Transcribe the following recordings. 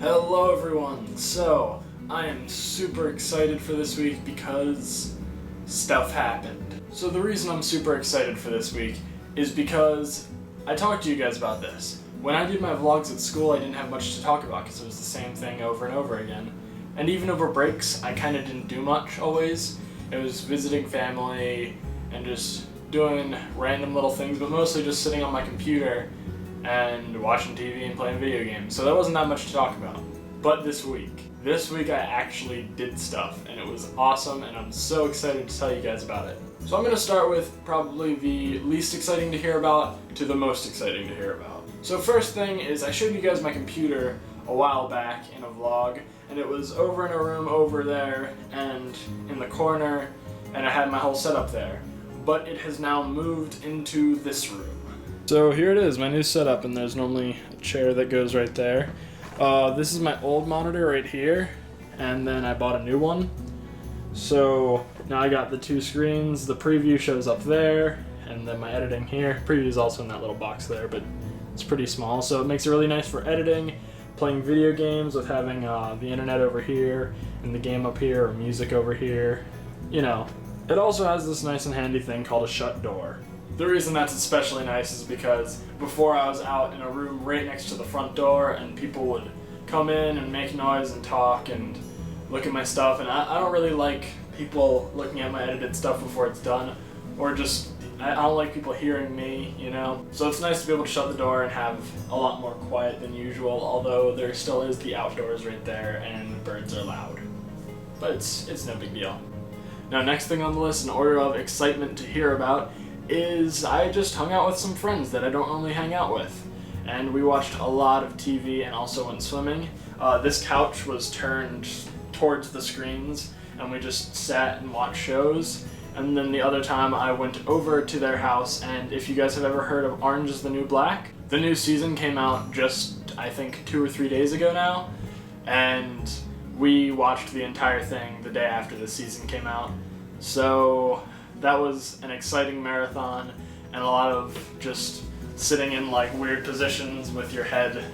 Hello everyone! So, I am super excited for this week because stuff happened. So the reason I'm super excited for this week is because I talked to you guys about this. When I did my vlogs at school, I didn't have much to talk about because it was the same thing over and over again. And even over breaks, I kind of didn't do much always. It was visiting family and just doing random little things, but mostly just sitting on my computer and watching TV and playing video games. So there wasn't that much to talk about. But this week I actually did stuff, and it was awesome, and I'm so excited to tell you guys about it. So I'm going to start with probably the least exciting to hear about to the most exciting to hear about. So first thing is I showed you guys my computer a while back in a vlog, and it was over in a room over there and in the corner, and I had my whole setup there. But it has now moved into this room. So here it is, my new setup, and there's normally a chair that goes right there. This is my old monitor right here, and then I bought a new one. So now I got the two screens, the preview shows up there, and then my editing here. Preview is also in that little box there, but it's pretty small, so it makes it really nice for editing, playing video games with having the internet over here, and the game up here, or music over here, you know. It also has this nice and handy thing called a shut door. The reason that's especially nice is because before I was out in a room right next to the front door, and people would come in and make noise and talk and look at my stuff, and I don't really like people looking at my edited stuff before it's done, or just, I don't like people hearing me, you know? So it's nice to be able to shut the door and have a lot more quiet than usual, although there still is the outdoors right there and the birds are loud. But it's no big deal. Now, next thing on the list in order of excitement to hear about is I just hung out with some friends that I don't normally hang out with. And we watched a lot of TV and also went swimming. This couch was turned towards the screens and we just sat and watched shows. And then the other time I went over to their house, and if you guys have ever heard of Orange is the New Black, the new season came out just, I think, 2 or 3 days ago now. And we watched the entire thing the day after the season came out. So that was an exciting marathon, and a lot of just sitting in like weird positions with your head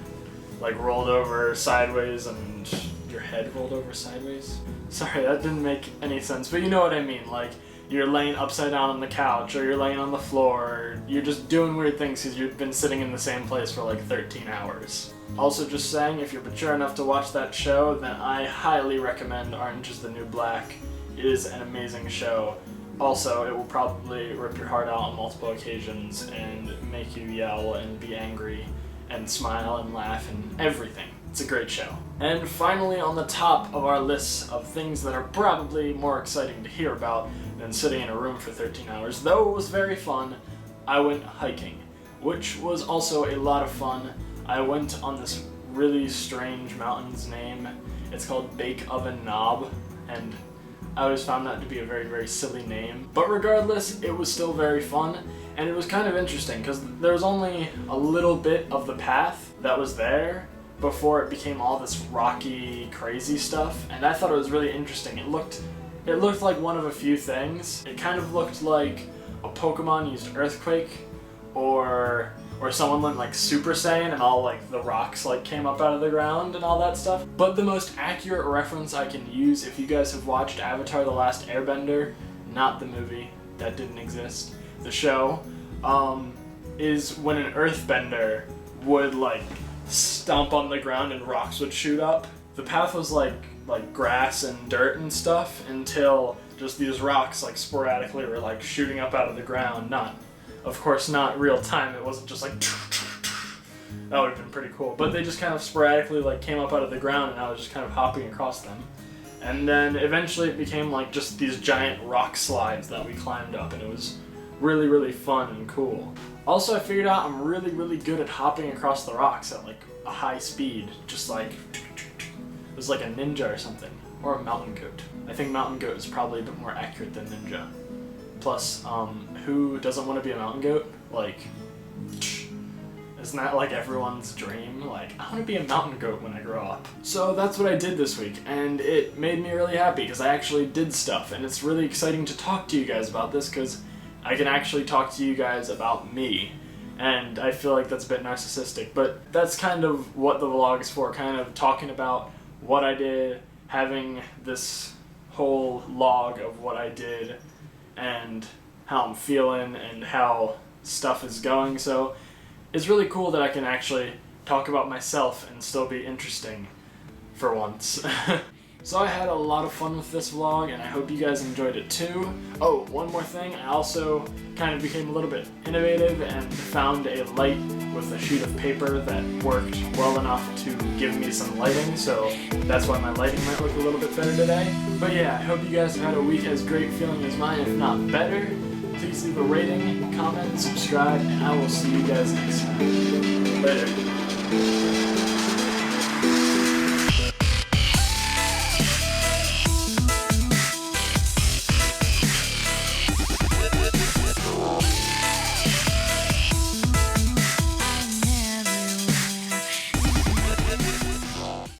like rolled over sideways and your head rolled over sideways. Sorry, that didn't make any sense, but you know what I mean. Like you're laying upside down on the couch, or you're laying on the floor, or you're just doing weird things because you've been sitting in the same place for like 13 hours. Also, just saying, if you're mature enough to watch that show, then I highly recommend Orange is the New Black. It is an amazing show. Also, it will probably rip your heart out on multiple occasions and make you yell and be angry and smile and laugh and everything. It's a great show. And finally, on the top of our list of things that are probably more exciting to hear about than sitting in a room for 13 hours, though it was very fun, I went hiking, which was also a lot of fun. I went on this really strange mountain's name. It's called Bake Oven Knob, and I always found that to be a very, very silly name. But regardless, it was still very fun, and it was kind of interesting because there was only a little bit of the path that was there before it became all this rocky, crazy stuff, and I thought it was really interesting. It looked like one of a few things. It kind of looked like a Pokemon used Earthquake, or someone went like Super Saiyan and all like the rocks like came up out of the ground and all that stuff. But the most accurate reference I can use, if you guys have watched Avatar: The Last Airbender, not the movie, that didn't exist, the show, is when an earthbender would like stomp on the ground and rocks would shoot up. The path was like grass and dirt and stuff until just these rocks like sporadically were like shooting up out of the ground. Of course, not real time. It wasn't just like that would have been pretty cool. But they just kind of sporadically like came up out of the ground, and I was just kind of hopping across them. And then eventually it became like just these giant rock slides that we climbed up, and it was really, really fun and cool. Also, I figured out I'm really, really good at hopping across the rocks at like a high speed, just like it was like a ninja or something, or a mountain goat. I think mountain goat is probably a bit more accurate than ninja. Plus, who doesn't want to be a mountain goat? Like, isn't that like everyone's dream? Like, I want to be a mountain goat when I grow up. So that's what I did this week, and it made me really happy because I actually did stuff, and it's really exciting to talk to you guys about this because I can actually talk to you guys about me and I feel like that's a bit narcissistic, but that's kind of what the vlog is for, kind of talking about what I did, having this whole log of what I did and how I'm feeling and how stuff is going. So it's really cool that I can actually talk about myself and still be interesting for once. So I had a lot of fun with this vlog, and I hope you guys enjoyed it too. Oh, one more thing, I also kind of became a little bit innovative and found a light with a sheet of paper that worked well enough to give me some lighting, so that's why my lighting might look a little bit better today. But yeah, I hope you guys have had a week as great feeling as mine, if not better. Please leave a rating, comment, subscribe, and I will see you guys next time. Later.